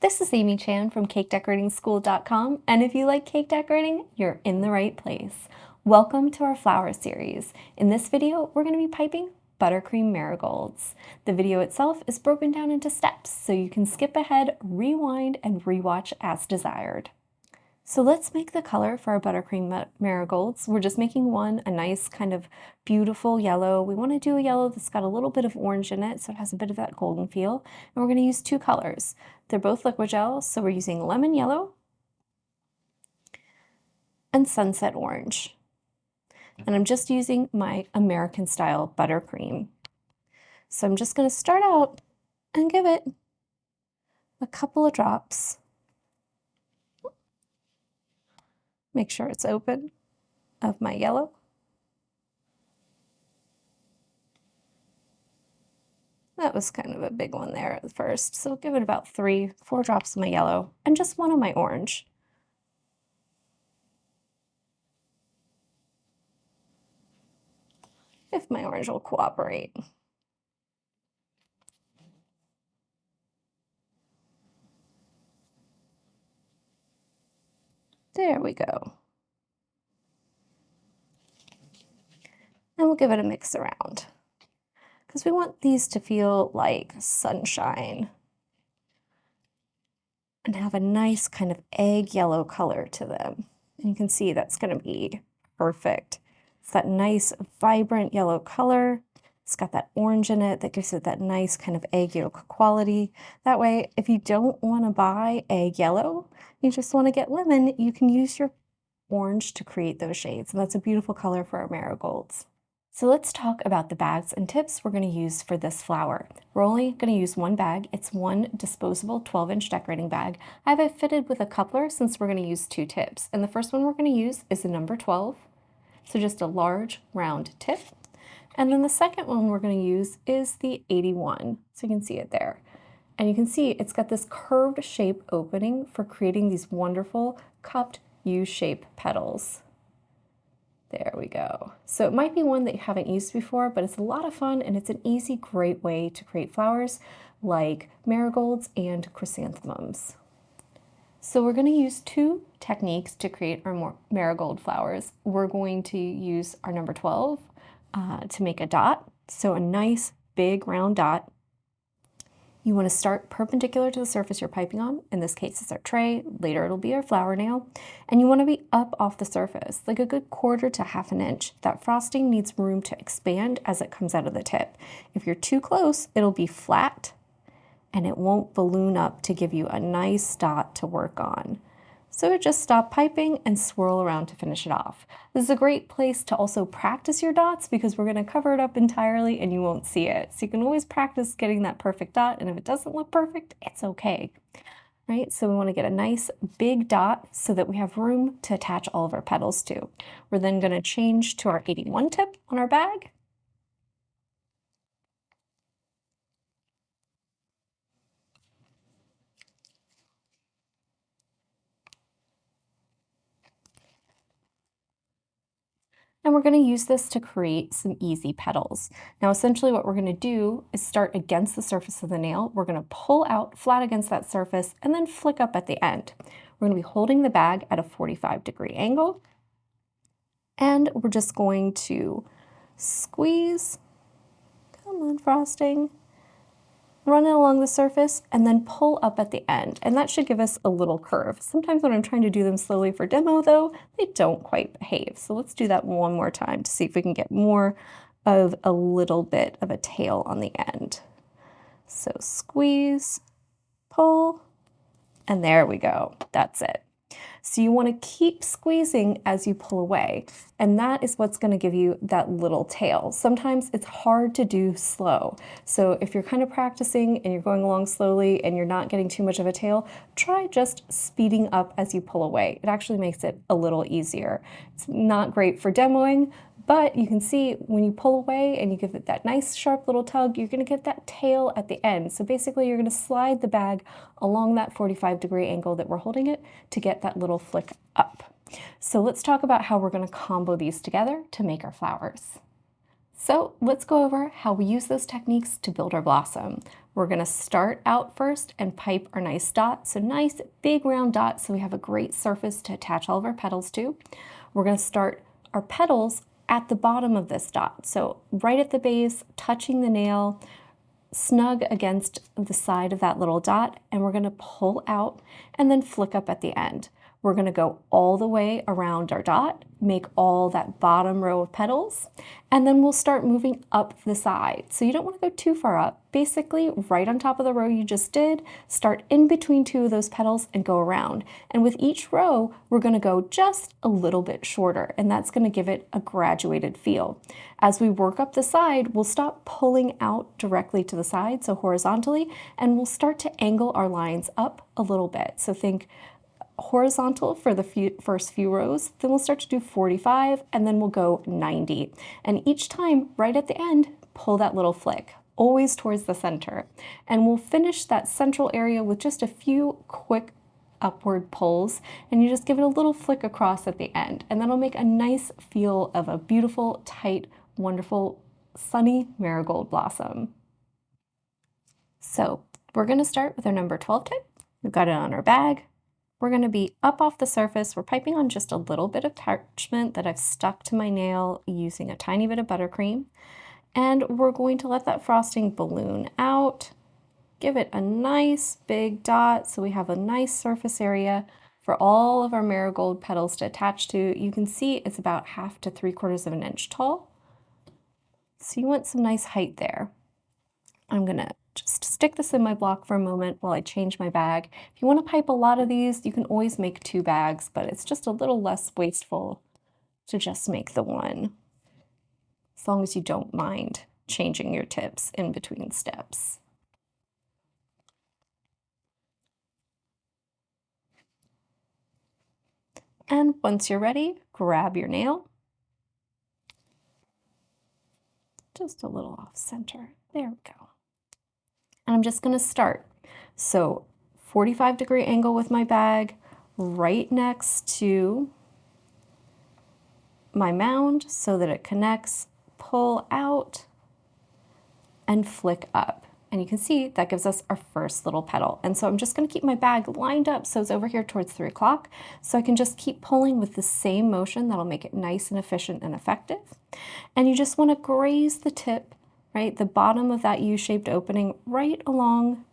This is Amy Chan from CakeDecoratingSchool.com, and if you like cake decorating, you're in the right place. Welcome to our flower series. In this video, we're going to be piping buttercream marigolds. The video itself is broken down into steps, so you can skip ahead, rewind, and rewatch as desired. So let's make the color for our buttercream marigolds. We're just making one, a nice kind of beautiful yellow. We want to do a yellow that's got a little bit of orange in it, so it has a bit of that golden feel. And we're going to use two colors. They're both liquid gel, so we're using lemon yellow and sunset orange. And I'm just using my American style buttercream. So I'm just going to start out and give it a couple of drops. Make sure it's open, of my yellow. That was kind of a big one there at first, so give it about 3-4 drops of my yellow and just one of my orange. If my orange will cooperate. There we go. And we'll give it a mix around because we want these to feel like sunshine and have a nice kind of egg yellow color to them. And you can see that's going to be perfect. It's that nice vibrant yellow color. It's got that orange in it that gives it that nice kind of egg yolk quality. That way, if you don't want to buy egg yellow, you just want to get lemon, you can use your orange to create those shades. And that's a beautiful color for our marigolds. So let's talk about the bags and tips we're going to use for this flower. We're only going to use one bag. It's one disposable 12-inch decorating bag. I have it fitted with a coupler since we're going to use two tips. And the first one we're going to use is the number 12. So just a large round tip. And then the second one we're going to use is the 81. So you can see it there. And you can see it's got this curved shape opening for creating these wonderful cupped U-shape petals. There we go. So it might be one that you haven't used before, but it's a lot of fun and it's an easy, great way to create flowers like marigolds and chrysanthemums. So we're going to use two techniques to create our marigold flowers. We're going to use our number 12 to make a dot. So a nice big round dot. You want to start perpendicular to the surface you're piping on. In this case, it's our tray. Later, it'll be our flower nail. And you want to be up off the surface, like a good 1/4 to 1/2 inch. That frosting needs room to expand as it comes out of the tip. If you're too close, it'll be flat and it won't balloon up to give you a nice dot to work on. So just stop piping and swirl around to finish it off. This is a great place to also practice your dots because we're going to cover it up entirely and you won't see it. So you can always practice getting that perfect dot, and if it doesn't look perfect, it's okay. Right? So we want to get a nice big dot so that we have room to attach all of our petals to. We're then going to change to our 81 tip on our bag. And we're going to use this to create some easy petals. Now, essentially what we're going to do is start against the surface of the nail. We're going to pull out flat against that surface and then flick up at the end. We're going to be holding the bag at a 45-degree angle. And we're just going to squeeze, come on frosting, run it along the surface and then pull up at the end. And that should give us a little curve. Sometimes when I'm trying to do them slowly for demo though, they don't quite behave. So let's do that one more time to see if we can get more of a little bit of a tail on the end. So squeeze, pull, and there we go. That's it. So you want to keep squeezing as you pull away, and that is what's going to give you that little tail. Sometimes it's hard to do slow. So if you're kind of practicing and you're going along slowly and you're not getting too much of a tail, try just speeding up as you pull away. It actually makes it a little easier. It's not great for demoing, but you can see when you pull away and you give it that nice sharp little tug, you're going to get that tail at the end. So basically you're going to slide the bag along that 45-degree angle that we're holding it to get that little flick up. So let's talk about how we're going to combo these together to make our flowers. So let's go over how we use those techniques to build our blossom. We're gonna start out first and pipe our nice dot. So nice big round dot so we have a great surface to attach all of our petals to. We're gonna start our petals at the bottom of this dot. So right at the base, touching the nail, snug against the side of that little dot, and we're gonna pull out and then flick up at the end. We're gonna go all the way around our dot, make all that bottom row of petals, and then we'll start moving up the side. So you don't wanna go too far up. Basically, right on top of the row you just did, start in between two of those petals and go around. And with each row, we're gonna go just a little bit shorter, and that's gonna give it a graduated feel. As we work up the side, we'll stop pulling out directly to the side, so horizontally, and we'll start to angle our lines up a little bit. So think horizontal for the first few rows, then we'll start to do 45, and then we'll go 90. And each time, right at the end, pull that little flick, always towards the center. And we'll finish that central area with just a few quick upward pulls, and you just give it a little flick across at the end, and that'll make a nice feel of a beautiful, tight, wonderful, sunny marigold blossom. So we're gonna start with our number 12 tip. We've got it on our bag. We're going to be up off the surface. We're piping on just a little bit of parchment that I've stuck to my nail using a tiny bit of buttercream. And we're going to let that frosting balloon out, give it a nice big dot so we have a nice surface area for all of our marigold petals to attach to. You can see it's about 1/2 to 3/4 of an inch tall. So you want some nice height there. I'm going to just stick this in my block for a moment while I change my bag. If you want to pipe a lot of these, you can always make 2 bags, but it's just a little less wasteful to just make the one, as long as you don't mind changing your tips in between steps. And once you're ready, grab your nail. Just a little off center. There we go. And I'm just going to start. So 45-degree angle with my bag right next to my mound so that it connects, pull out, and flick up. And you can see that gives us our first little petal. And so I'm just going to keep my bag lined up so it's over here towards 3 o'clock. So I can just keep pulling with the same motion. That'll make it nice and efficient and effective. And you just want to graze the tip, right, the bottom of that U-shaped opening right along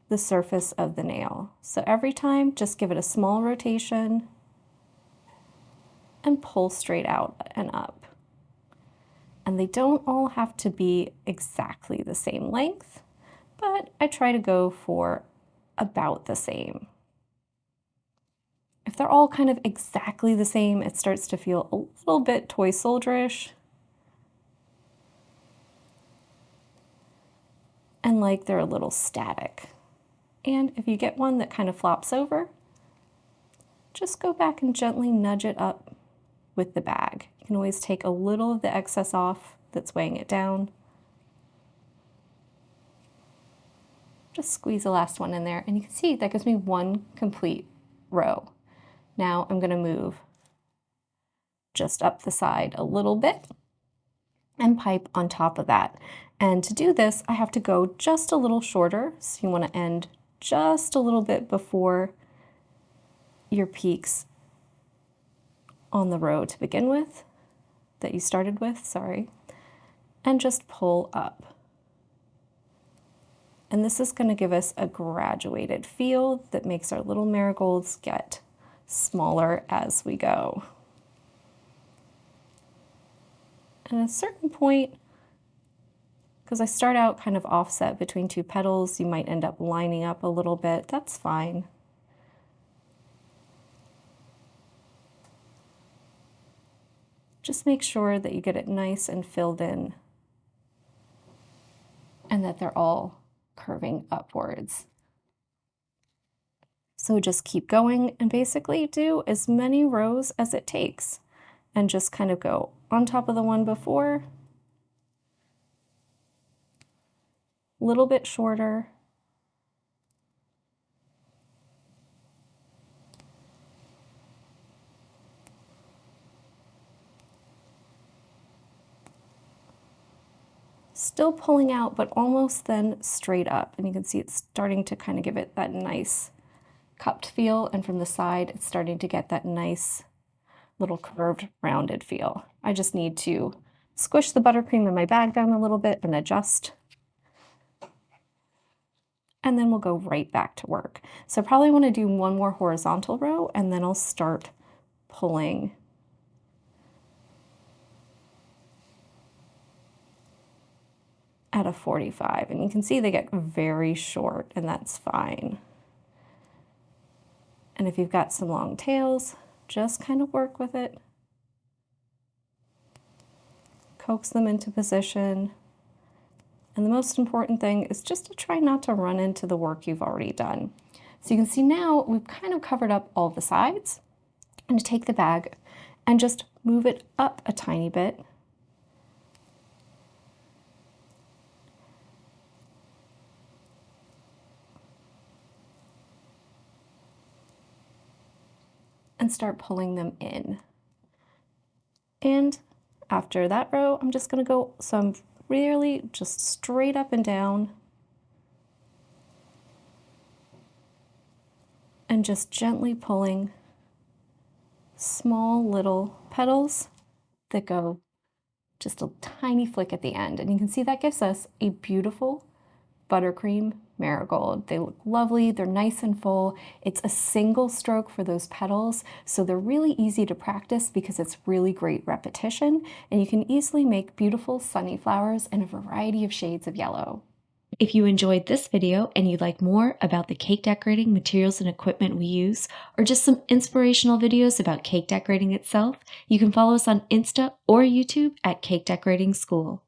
the surface of the nail. So every time, just give it a small rotation and pull straight out and up. And they don't all have to be exactly the same length, but I try to go for about the same. If they're all kind of exactly the same, it starts to feel a little bit toy soldierish and like they're a little static. And if you get one that kind of flops over, just go back and gently nudge it up with the bag. You can always take a little of the excess off that's weighing it down. Just squeeze the last one in there, and you can see that gives me one complete row. Now I'm going to move just up the side a little bit and pipe on top of that. And to do this, I have to go just a little shorter, so you want to end just a little bit before your peaks on the row to begin with, that you started with, sorry, and just pull up. And this is going to give us a graduated feel that makes our little marigolds get smaller as we go. And at a certain point, because I start out kind of offset between 2 petals, you might end up lining up a little bit. That's fine. Just make sure that you get it nice and filled in and that they're all curving upwards. So just keep going and basically do as many rows as it takes and just kind of go on top of the one before, a little bit shorter, Still pulling out, but almost then straight up. And you can see it's starting to kind of give it that nice cupped feel. And from the side, it's starting to get that nice little curved, rounded feel. I just need to squish the buttercream in my bag down a little bit and adjust. And then we'll go right back to work. So I probably want to do one more horizontal row, and then I'll start pulling at a 45. And you can see they get very short, and that's fine. And if you've got some long tails, just kind of work with it. Coax them into position. And the most important thing is just to try not to run into the work you've already done. So you can see now we've kind of covered up all the sides. And to take the bag and just move it up a tiny bit. And start pulling them in. And after that row, I'm just going to go some really just straight up and down. And just gently pulling small little petals that go just a tiny flick at the end. And you can see that gives us a beautiful buttercream marigold. They look lovely, they're nice and full. It's a single stroke for those petals, so they're really easy to practice because it's really great repetition, and you can easily make beautiful sunny flowers in a variety of shades of yellow. If you enjoyed this video and you'd like more about the cake decorating materials and equipment we use, or just some inspirational videos about cake decorating itself, you can follow us on Insta or YouTube at Cake Decorating School.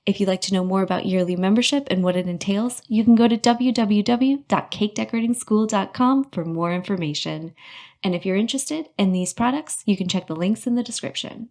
If you'd like to know more about yearly membership and what it entails, you can go to www.cakedecoratingschool.com for more information. And if you're interested in these products, you can check the links in the description.